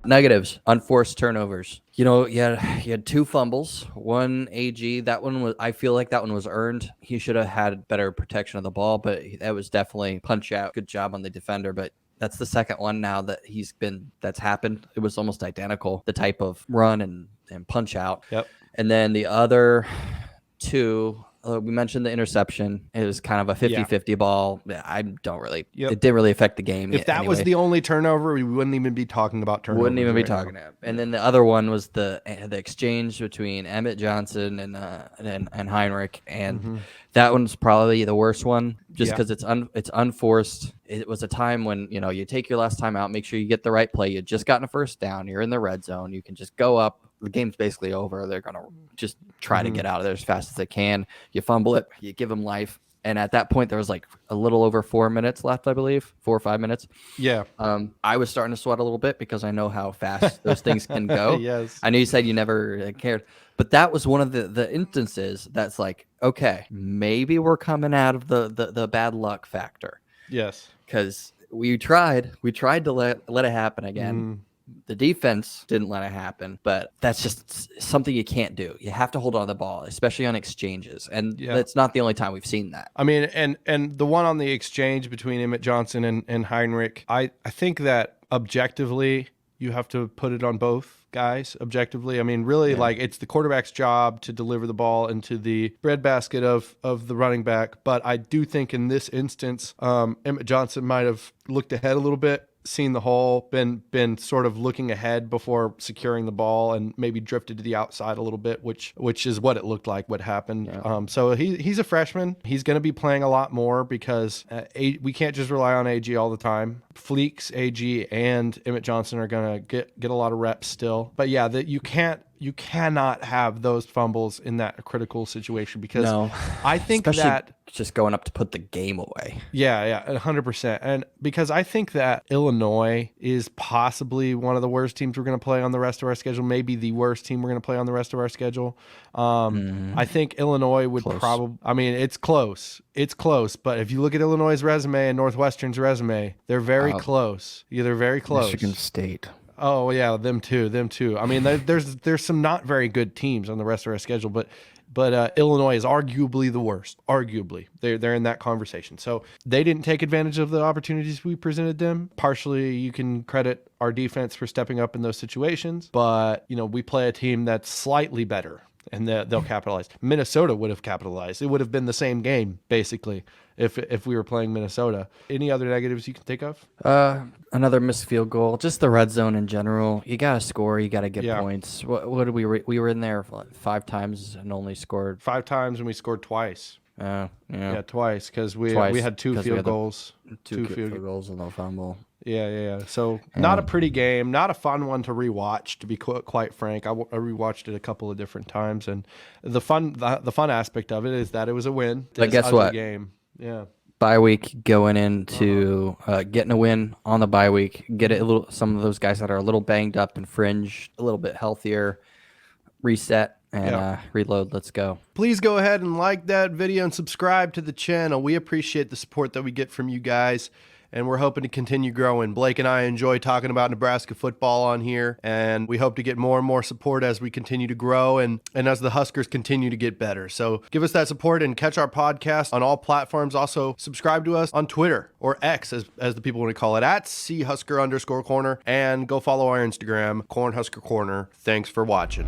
Negatives, unforced turnovers. You had two fumbles, one AG. That one was, I feel like that one was earned. He should have had better protection of the ball, but that was definitely punch out. Good job on the defender, but that's the second one now that's happened. It was almost identical, the type of run and punch out. Yep. And then the other two, we mentioned the interception. It was kind of a 50-50 ball. It didn't really affect the game. If that was the only turnover, we wouldn't even be talking about turnovers. Wouldn't even be talking about. And then the other one was the exchange between Emmett Johnson and Heinrich, and that one's probably the worst one, just because it's unforced. It was a time when you take your last time out, make sure you get the right play. You just gotten a first down. You're in the red zone. You can just go up. The game's basically over. They're gonna just try to get out of there as fast as they can. You fumble it. You give them life. And at that point, there was like a little over 4 minutes left, I believe, 4 or 5 minutes. Yeah. I was starting to sweat a little bit because I know how fast those things can go. Yes. I know you said you never cared, but that was one of the instances that's like, okay, maybe we're coming out of the bad luck factor. Yes. Because we tried to let it happen again. The defense didn't let it happen, but that's just something you can't do. You have to hold on to the ball, especially on exchanges. And that's not the only time we've seen that. I mean, and the one on the exchange between Emmett Johnson and Heinrich, I think that objectively, you have to put it on both guys objectively. I mean, really, like, it's the quarterback's job to deliver the ball into the breadbasket of the running back. But I do think in this instance, Emmett Johnson might have looked ahead a little bit, seen the hole, been sort of looking ahead before securing the ball, and maybe drifted to the outside a little bit, which is what it looked like, what happened. Yeah. So he's a freshman. He's going to be playing a lot more because we can't just rely on AG all the time. Fleeks, AG, and Emmett Johnson are going to get a lot of reps still. But yeah, that you cannot have those fumbles in that critical situation, because I think especially that just going up to put the game away. Yeah, 100%. And because I think that Illinois is possibly one of the worst teams we're going to play on the rest of our schedule, maybe the worst team we're going to play on the rest of our schedule. I think Illinois would probably, I mean, it's close. It's close. But if you look at Illinois' resume and Northwestern's resume, they're very close. Yeah, they're very close. Michigan State. Oh, yeah, them too. I mean, there's some not very good teams on the rest of our schedule, but Illinois is arguably the worst. Arguably, they're in that conversation. So they didn't take advantage of the opportunities we presented them. Partially, you can credit our defense for stepping up in those situations, but we play a team that's slightly better, and they'll capitalize. Minnesota would have capitalized. It would have been the same game basically if we were playing Minnesota. Any other negatives you can think of? Another missed field goal. Just the red zone in general. You got to score. You got to get points. What did we were in there 5 times and only scored 5 times, and we scored twice. Yeah, twice, because we had 2 field goals. Two field goals and no fumble. Yeah. So not a pretty game, not a fun one to rewatch, to be quite frank. I rewatched it a couple of different times, and the fun aspect of it is that it was a win. But guess what? Game. Yeah. Bye week, going into getting a win on the bye week, get some of those guys that are a little banged up and fringe a little bit healthier, reset and reload. Let's go. Please go ahead and like that video and subscribe to the channel. We appreciate the support that we get from you guys, and we're hoping to continue growing. Blake and I enjoy talking about Nebraska football on here, and we hope to get more and more support as we continue to grow and as the Huskers continue to get better. So give us that support and catch our podcast on all platforms. Also, subscribe to us on Twitter, or X as the people want to call it, at @CHusker_corner, and go follow our Instagram, Cornhusker Corner. Thanks for watching.